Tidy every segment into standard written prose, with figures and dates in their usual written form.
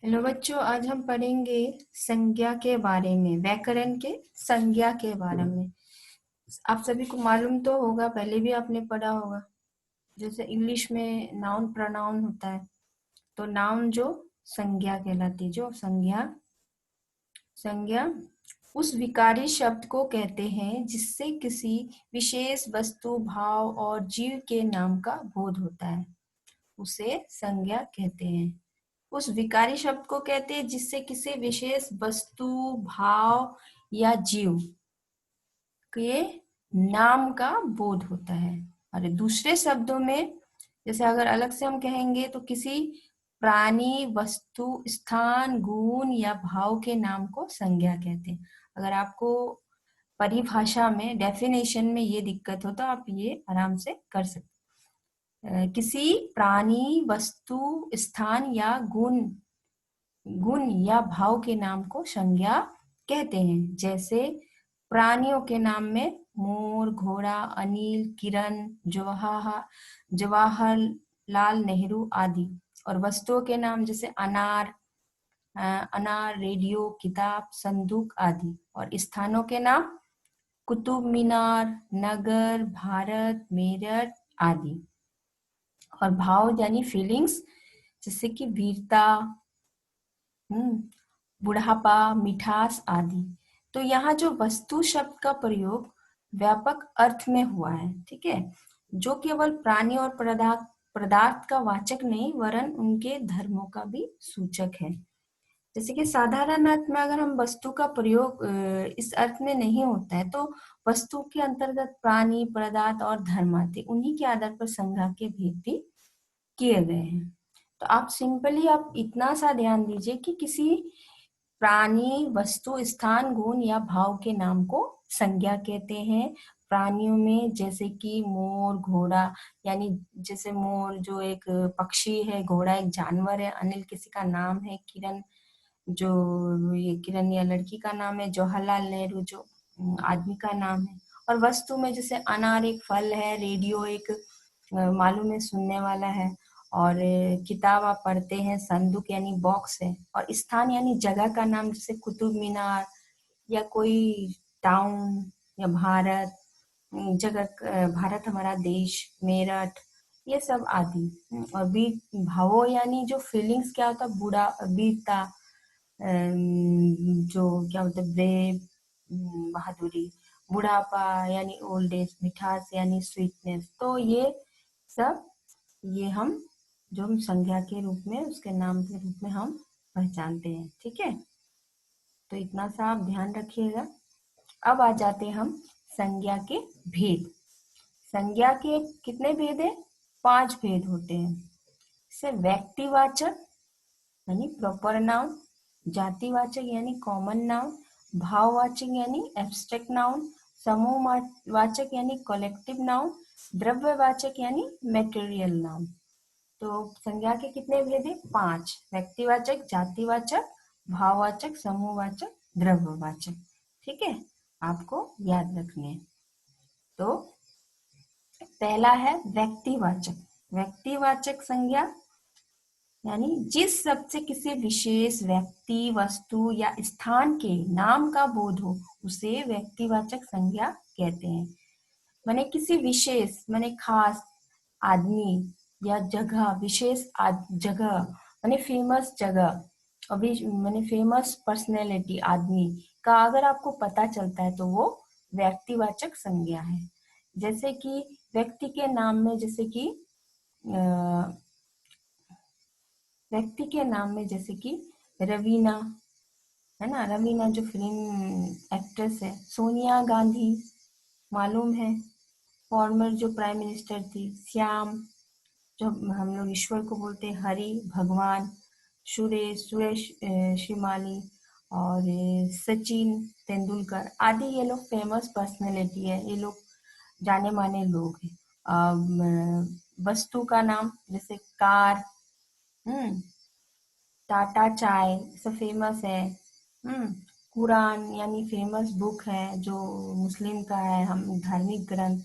Hello बच्चों, आज हम पढ़ेंगे संज्ञा के बारे में, व्याकरण के संज्ञा के बारे में। आप सभी को मालूम तो होगा, पहले भी आपने पढ़ा होगा। जैसे इंग्लिश में नाउन प्रोनाउन होता है, तो नाउन जो संज्ञा कहलाती है। जो संज्ञा संज्ञा उस विकारी शब्द को कहते हैं जिससे किसी विशेष वस्तु, भाव और जीव के नाम का बोध होता है, उसे संज्ञा कहते हैं। उस विकारी शब्द को कहते हैं जिससे किसी विशेष वस्तु, भाव या जीव के नाम का बोध होता है। और दूसरे शब्दों में, जैसे अगर अलग से हम कहेंगे तो किसी प्राणी, वस्तु, स्थान, गुण या भाव के नाम को संज्ञा कहते हैं। अगर आपको परिभाषा में, डेफिनेशन में ये दिक्कत हो तो आप ये आराम से कर सकते किसी प्राणी, वस्तु, स्थान या गुण या भाव के नाम को संज्ञा कहते हैं। जैसे प्राणियों के नाम में मोर, घोड़ा, अनिल, किरण, जवाहरलाल नेहरू आदि। और वस्तुओं के नाम जैसे अनार, रेडियो, किताब, संदूक आदि। और स्थानों के नाम कुतुब मीनार, नगर, भारत, मेरठ आदि। और भाव यानी फीलिंग्स, जैसे कि वीरता, बुढ़ापा, मिठास आदि। तो यहाँ जो वस्तु शब्द का प्रयोग व्यापक अर्थ में हुआ है, ठीक है, जो केवल प्राणी और पदार्थ का वाचक नहीं, वरन उनके धर्मों का भी सूचक है। जैसे कि साधारण अर्थ में अगर हम वस्तु का प्रयोग इस अर्थ में नहीं होता है, तो वस्तु के अंतर्गत प्राणी, पदार्थ और धर्म आते, उन्हीं के आधार पर संज्ञा के भेद भी किए गए हैं। तो आप सिंपली आप इतना सा ध्यान दीजिए कि किसी प्राणी, वस्तु, स्थान, गुण या भाव के नाम को संज्ञा कहते हैं। प्राणियों में जैसे कि मोर, घोड़ा, यानी जैसे मोर जो एक पक्षी है, घोड़ा एक जानवर है, अनिल किसी का नाम है, किरण जो ये किरण या लड़की का नाम है, जवाहरलाल नेहरू जो आदमी का नाम है। और वस्तु में जैसे अनार एक फल है, रेडियो एक मालूम है सुनने वाला है, और किताब आप पढ़ते हैं, संदूक यानी बॉक्स है। और स्थान यानी जगह का नाम, जैसे कुतुब मीनार या कोई टाउन या भारत, भारत हमारा देश, मेरठ, ये सब आदि। और बीट भावो यानी जो फीलिंग्स, क्या होता है, बुरा, वीरता, जो क्या होता है, ब्रेव, बहादुरी, बुढ़ापा यानी ओल्ड एज, मिठास यानी स्वीटनेस। तो ये सब, ये हम संज्ञा के रूप में, उसके नाम के रूप में हम पहचानते हैं, ठीक है। तो इतना सा आप ध्यान रखिएगा। अब आ जाते हम संज्ञा के भेद। संज्ञा के कितने भेद है? 5 भेद होते हैं। जैसे व्यक्तिवाचक यानी प्रॉपर नाउन, जातिवाचक यानी कॉमन नाउन, भाववाचक यानी एब्स्ट्रैक्ट नाउन, समूहवाचक यानी कलेक्टिव नाउन, द्रव्यवाचक यानी मटेरियल नाउन। तो संज्ञा के कितने भेद है? 5। व्यक्तिवाचक, जातिवाचक, भाववाचक, समूहवाचक, द्रव्यवाचक, ठीक है, आपको याद रखने हैं। तो पहला है व्यक्तिवाचक। व्यक्तिवाचक संज्ञा यानी जिस शब्द से किसी विशेष व्यक्ति, वस्तु या स्थान के नाम का बोध हो, उसे व्यक्तिवाचक संज्ञा कहते हैं। माने किसी विशेष, माने खास आदमी या जगह, विशेष जगह, माने फेमस जगह, अभी माने फेमस पर्सनैलिटी, आदमी का अगर आपको पता चलता है तो वो व्यक्तिवाचक संज्ञा है। जैसे कि व्यक्ति के नाम में, जैसे कि व्यक्ति के नाम में जैसे कि रवीना, है ना, रवीना जो फिल्म एक्ट्रेस है, सोनिया गांधी मालूम है, फॉर्मर जो प्राइम मिनिस्टर थी, श्याम जो हम लोग ईश्वर को बोलते हैं, हरि, भगवान, सुरेश श्रीमाली, और सचिन तेंदुलकर आदि, ये लोग फेमस पर्सनैलिटी है, ये लोग जाने माने लोग हैं। वस्तु का नाम जैसे कार, टाटा चाय सब फेमस है। कुरान यानी फेमस बुक है जो मुस्लिम का है, हम धार्मिक ग्रंथ,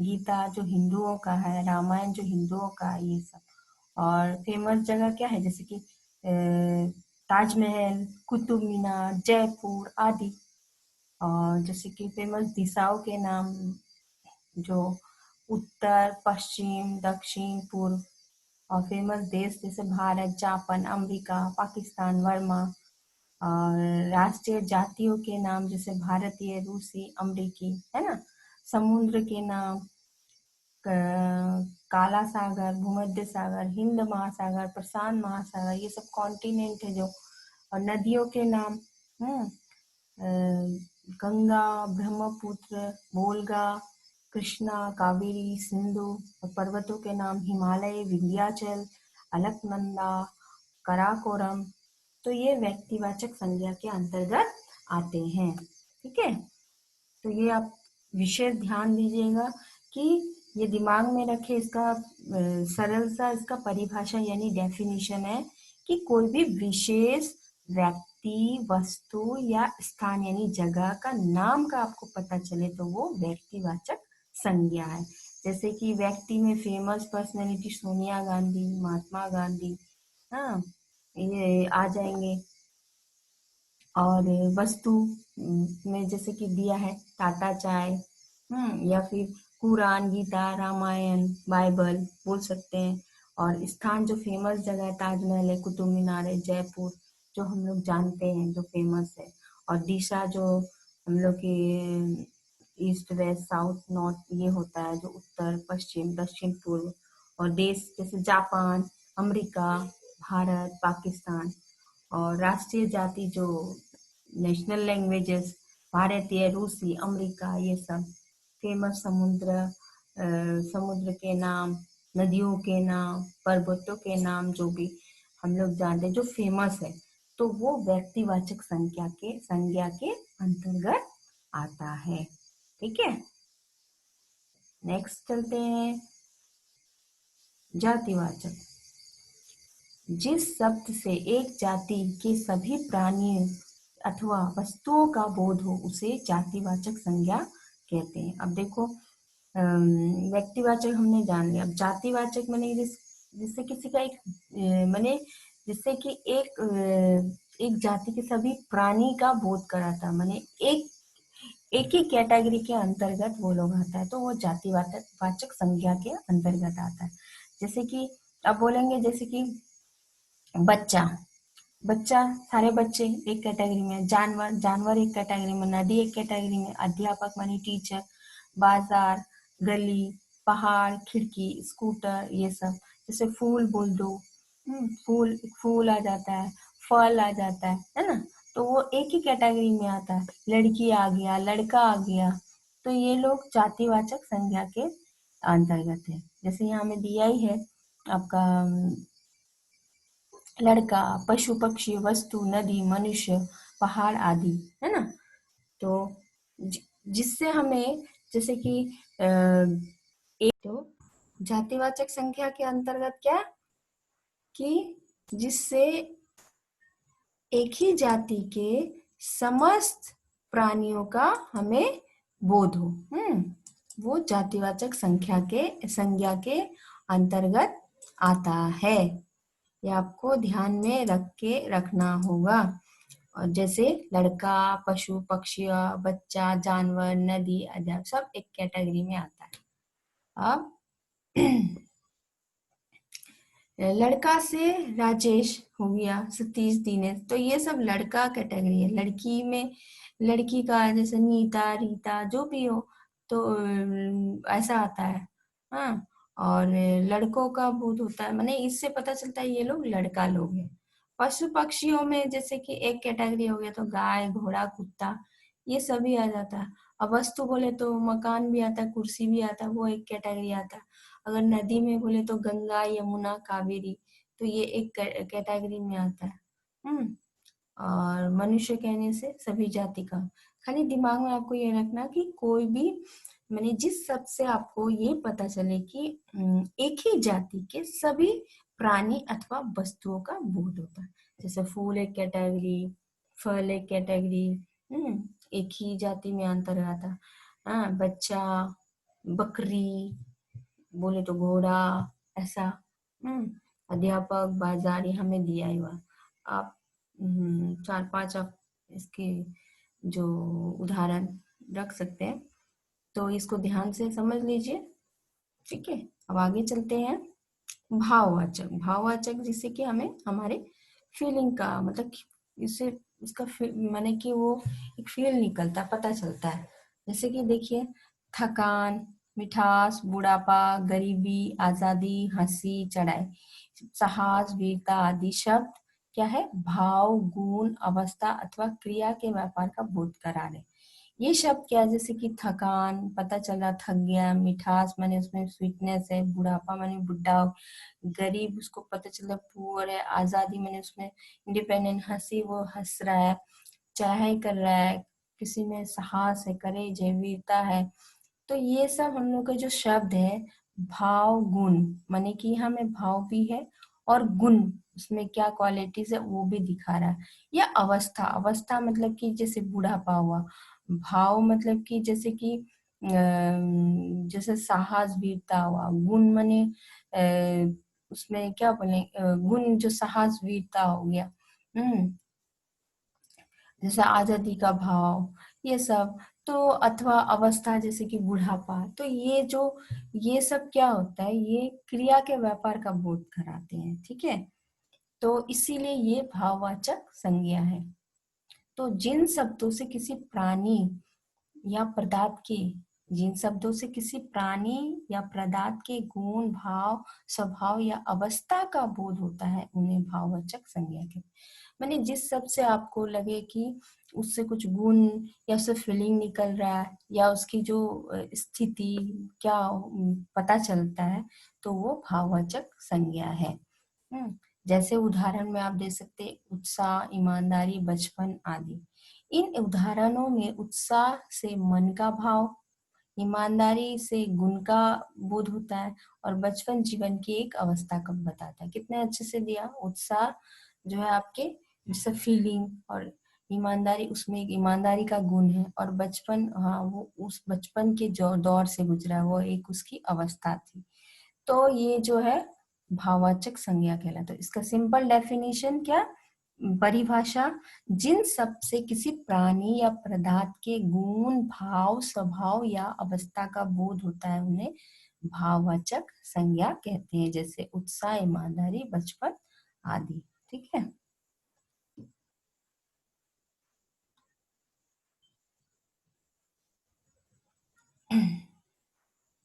गीता जो हिंदुओं का है, रामायण जो हिंदुओं का है, ये सब। और फेमस जगह क्या है, जैसे कि ताजमहल, कुतुब मीनार, जयपुर आदि। और जैसे कि फेमस दिशाओं के नाम जो उत्तर, पश्चिम, दक्षिण, पूर्व। और फेमस देश जैसे भारत, जापान, अमेरिका, पाकिस्तान, वर्मा। और राष्ट्रीय जातियों के नाम जैसे भारतीय, रूसी, अमेरिकी, है ना। समुद्र के नाम काला सागर, भूमध्य सागर, हिंद महासागर, प्रशांत महासागर, ये सब कॉन्टिनेंट है जो। और नदियों के नाम गंगा, ब्रह्मपुत्र, वोल्गा, कृष्णा, कावेरी, सिंधु। और पर्वतों के नाम हिमालय, विंध्याचल, अलकनंदा, कराकोरम। तो ये व्यक्तिवाचक संज्ञा के अंतर्गत आते हैं। ठीक है, तो ये आप विशेष ध्यान दीजिएगा कि ये दिमाग में रखे। इसका सरल सा इसका परिभाषा यानी डेफिनेशन है कि कोई भी विशेष व्यक्ति, वस्तु या स्थान यानी जगह का नाम का आपको पता चले तो वो व्यक्तिवाचक संज्ञा है। जैसे कि व्यक्ति में फेमस पर्सनैलिटी सोनिया गांधी, महात्मा गांधी, हाँ, ये आ जाएंगे। और वस्तु में जैसे कि दिया है टाटा चाय, या फिर कुरान, गीता, रामायण, बाइबल बोल सकते हैं। और स्थान जो फेमस जगह है, ताजमहल है, कुतुब मीनार है, जयपुर, जो हम लोग जानते हैं जो फेमस है। और दिशा जो हम लोग की ईस्ट, वेस्ट, साउथ, नॉर्थ ये होता है, जो उत्तर, पश्चिम, दक्षिण, पूर्व। और देश जैसे जापान, अमेरिका, भारत, पाकिस्तान। और राष्ट्रीय जाति जो नेशनल लैंग्वेजेस भारतीय, रूसी, अमेरिका, ये सब। फेमस समुद्र के नाम, नदियों के नाम, पर्वतों के नाम, जो भी हम लोग जानते हैं जो फेमस है, तो वो व्यक्तिवाचक संज्ञा के अंतर्गत आता है। ठीक है, नेक्स्ट चलते हैं जातिवाचक। जिस शब्द से एक जाति के सभी प्राणियों अथवा वस्तुओं का बोध हो उसे जातिवाचक संज्ञा कहते हैं। अब देखो, व्यक्तिवाचक हमने जान लिया। अब जातिवाचक माने जिससे किसी का एक माने जिससे कि एक जाति के सभी प्राणी का बोध कराता, माने एक ही कैटेगरी के अंतर्गत वो लोग आता है, तो वो जातिवाचक संज्ञा के अंतर्गत आता है। जैसे कि अब बोलेंगे, जैसे कि बच्चा, बच्चा सारे बच्चे एक कैटेगरी में, जानवर जानवर एक कैटेगरी में, नदी एक कैटेगरी में, अध्यापक मानी टीचर, बाजार, गली, पहाड़, खिड़की, स्कूटर, ये सब। जैसे फूल बोल दो, फूल फूल आ जाता है, फल आ जाता है ना। तो वो एक ही कैटेगरी में आता है। लड़की आ गया, लड़का आ गया, तो ये लोग जातिवाचक संज्ञा के अंतर्गत है। जैसे यहाँ में दिया ही है आपका लड़का, पशु, पक्षी, वस्तु, नदी, मनुष्य, पहाड़ आदि, है ना। तो जिससे हमें जैसे कि एक तो जातिवाचक संख्या के अंतर्गत क्या कि जिससे एक ही जाति के समस्त प्राणियों का हमें बोध हो, वो जातिवाचक संज्ञा के अंतर्गत आता है। ये आपको ध्यान में रखना होगा। और जैसे लड़का, पशु, पक्षी, बच्चा, जानवर, नदी, अध्यापक, सब एक कैटेगरी में आता है। अब लड़का से राजेश हो गया, सतीश, दिनेश, तो ये सब लड़का कैटेगरी है। लड़की में लड़की का जैसे नीता, रीता, जो भी हो, तो ऐसा आता है। हाँ, और लड़कों का बोध होता है, माने इससे पता चलता है ये लोग लड़का लोग हैं। पशु पक्षियों में जैसे कि एक कैटेगरी हो गया, तो गाय, घोड़ा, कुत्ता, ये सभी आ जाता है। अब वस्तु बोले तो मकान भी आता है, कुर्सी भी आता है, वो एक कैटेगरी आता है। अगर नदी में बोले तो गंगा, यमुना, कावेरी, तो ये एक कैटेगरी में आता है। और मनुष्य कहने से सभी जाति का। खाली दिमाग में आपको ये रखना कि कोई भी मैंने जिस शब्द से आपको ये पता चले कि एक ही जाति के सभी प्राणी अथवा वस्तुओं का बोध होता है। जैसे फूल एक कैटेगरी, फल एक कैटेगरी, एक ही जाति में अंतर आता है। हाँ, बच्चा, बकरी, बोले तो घोड़ा, ऐसा। अध्यापक, बाजार, ये हमें दिया ही हुआ। आप चार पांच आप इसके जो उदाहरण रख सकते हैं, तो इसको ध्यान से समझ लीजिए। ठीक है, अब आगे चलते हैं। भाववाचक, भाववाचक जिससे कि हमें हमारे फीलिंग का मतलब इससे उसका माने कि वो एक फील निकलता पता चलता है। जैसे कि देखिए, थकान, मिठास, बुढ़ापा, गरीबी, आजादी, हंसी, चढ़ाई, साहस, वीरता आदि शब्द क्या है, भाव, गुण, अवस्था अथवा क्रिया के व्यापार का बोध करा रहे। ये शब्द क्या है, जैसे कि थकान, पता चला थक गया, मिठास माने उसमें स्वीटनेस है, बुढ़ापा माने बुढ़ा, गरीब उसको पता चला पुअर है, आजादी माने उसमें इंडिपेंडेंट, हंसी वो हंस रहा है, चढ़ाई कर रहा है, किसी में साहस है, करेज है, वीरता है। तो ये सब हम लोग का जो शब्द है, भाव गुण माने कि हमें भाव भी है और गुण उसमें क्या क्वालिटीज है वो भी दिखा रहा है। या अवस्था, अवस्था मतलब कि जैसे बुढ़ापा हुआ, भाव मतलब कि जैसे कि जैसे साहस वीरता हुआ, गुण माने उसमें क्या बोले, गुण जो साहस वीरता हो गया। जैसे आजादी का भाव, ये सब। तो अथवा अवस्था जैसे कि बुढ़ापा, तो ये जो ये सब क्या होता है, ये क्रिया के व्यापार का बोध कराते हैं। ठीक है, तो इसीलिए ये भाववाचक संज्ञा है। तो जिन शब्दों से किसी प्राणी या पदार्थ के, जिन शब्दों से किसी प्राणी या पदार्थ के गुण, भाव, स्वभाव या अवस्था का बोध होता है उन्हें भाववाचक संज्ञा कहते हैं। माने जिस शब्द से आपको लगे कि उससे कुछ गुण या उससे फीलिंग निकल रहा है या उसकी जो स्थिति क्या पता चलता है, तो वो भाववाचक संज्ञा है। जैसे उदाहरण में आप दे सकते हैं, उत्साह, ईमानदारी, बचपन आदि। इन उदाहरणों में उत्साह से मन का भाव, ईमानदारी से गुण का बोध होता है और बचपन जीवन की एक अवस्था का बताता है। कितने अच्छे से दिया। उत्साह जो है आपके जैसे फीलिंग, और ईमानदारी उसमें एक ईमानदारी का गुण है, और बचपन, हाँ वो उस बचपन के जो दौर से गुजरा है वो एक उसकी अवस्था थी। तो ये जो है भाववाचक संज्ञा कहलाता है। तो इसका सिंपल डेफिनेशन क्या, परिभाषा, जिन सब से किसी प्राणी या पदार्थ के गुण, भाव, स्वभाव या अवस्था का बोध होता है उन्हें भाववाचक संज्ञा कहते हैं। जैसे उत्साह, ईमानदारी, बचपन आदि। ठीक है।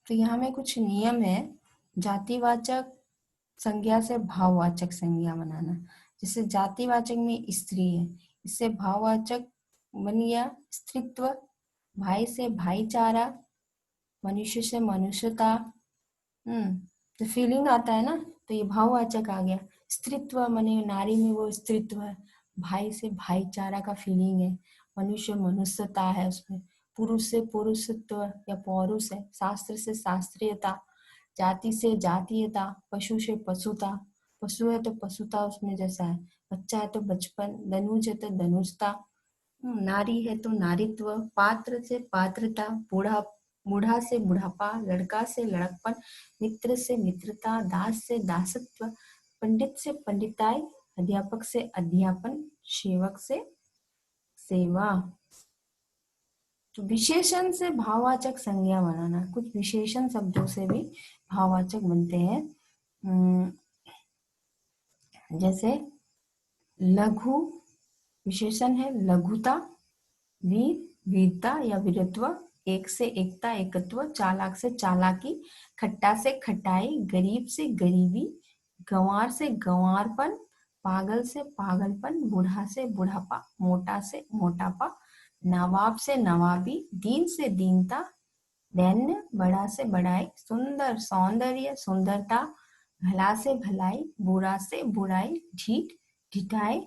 तो यहाँ में कुछ नियम है जातिवाचक संज्ञा से भाववाचक संज्ञा बनाना। जैसे जातिवाचक में स्त्री है, इससे भाववाचक बन गया स्त्रीत्व, भाई से भाईचारा, मनुष्य से मनुष्यता। तो फीलिंग आता है ना, तो ये भाववाचक आ गया। स्त्रीत्व माने नारी में वो स्त्रीत्व है, भाई से भाईचारा का फीलिंग है, मनुष्य मनुष्यता है उसमें, पुरुष से पुरुषत्व या पौरुष है, शास्त्र से शास्त्रीयता, जाति से जातीयता, पशु से पशुता, पशु है तो पशुता उसमें जैसा है, बच्चा है तो बचपन, धनुज है तो धनुषता, नारी है तो नारीत्व, पात्र से पात्रता, बूढ़ा बूढ़ा से बुढ़ापा, लड़का से लड़कपन, मित्र से मित्रता, दास से दासत्व, पंडित से पंडिताई, अध्यापक से अध्यापन, सेवक से सेवा। तो विशेषण से भाववाचक संज्ञा बनाना, कुछ विशेषण शब्दों से भी भाववाचक बनते हैं। जैसे लघु विशेषण है लघुता, वीर वीरता या वीरत्व, एक से एकता एकत्व, चालाक से चालाकी, खट्टा से खटाई, गरीब से गरीबी, गंवार से गंवारपन, पागल से पागलपन, बूढ़ा से बुढ़ापा, मोटा से मोटापा, नवाब से नवाबी, दीन से दीनता, दैन्य बड़ा से बड़ाई, सुंदर सौंदर्य सुंदरता, भला से भलाई, बुरा से बुराई, ढीठ ढिठाई,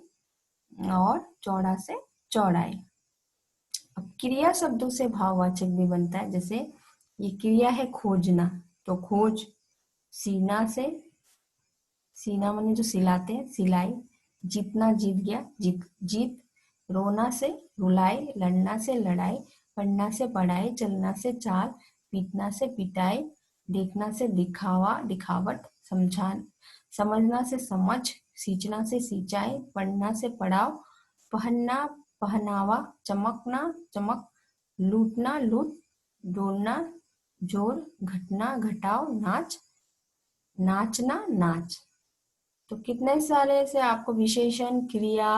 और चौड़ा से चौड़ाई। अब क्रिया शब्दों से भाववाचक भी बनता है। जैसे ये क्रिया है खोजना, तो खोज, सीना से, सीना माने जो सिलाते हैं सिलाई, जीतना जीत गया जीत जीत, रोना से रुलाई, लड़ना से लड़ाई, पढ़ना से पढ़ाई, चलना से चाल, पीटना से पिटाई, देखना से दिखावा दिखावट, समझा समझना से समझ, सींचना से सिंचाई, पढ़ना से पढ़ाव, पहनना पहनावा, चमकना चमक, लूटना लूट, जोड़ना जोड़, घटना घटाव, नाच नाचना नाच। तो कितने सारे से आपको विशेषण, क्रिया,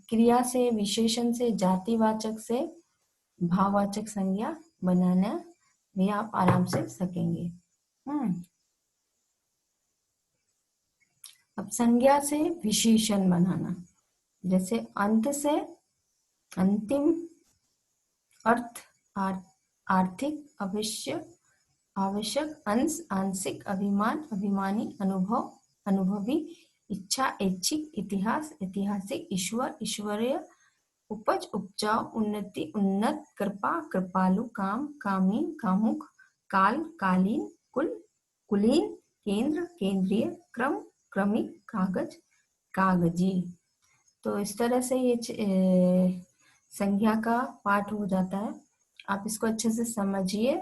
क्रिया से, विशेषण से, जातिवाचक से भाववाचक संज्ञा बनाना भी आप आराम से सकेंगे। अब संज्ञा से विशेषण बनाना, जैसे अंत से अंतिम, अर्थ आर्थिक, अवश्य आवश्यक, अंश आंशिक, अभिमान अभिमानी, अनुभव अनुभवी, इच्छा ऐच्छिक, इतिहास ऐतिहासिक, ईश्वर ईश्वरीय, उपज उपजाऊ, उन्नति उन्नत, कृपा कृपालु, काम कामीन कामुक, काल कालीन, कुल कुलीन, केंद्र केंद्रीय, क्रम क्रमिक, कागज कागजी। तो इस तरह से ये संज्ञा का पाठ हो जाता है। आप इसको अच्छे से समझिए,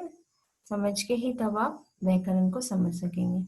समझ के ही तब आप व्याकरण को समझ सकेंगे।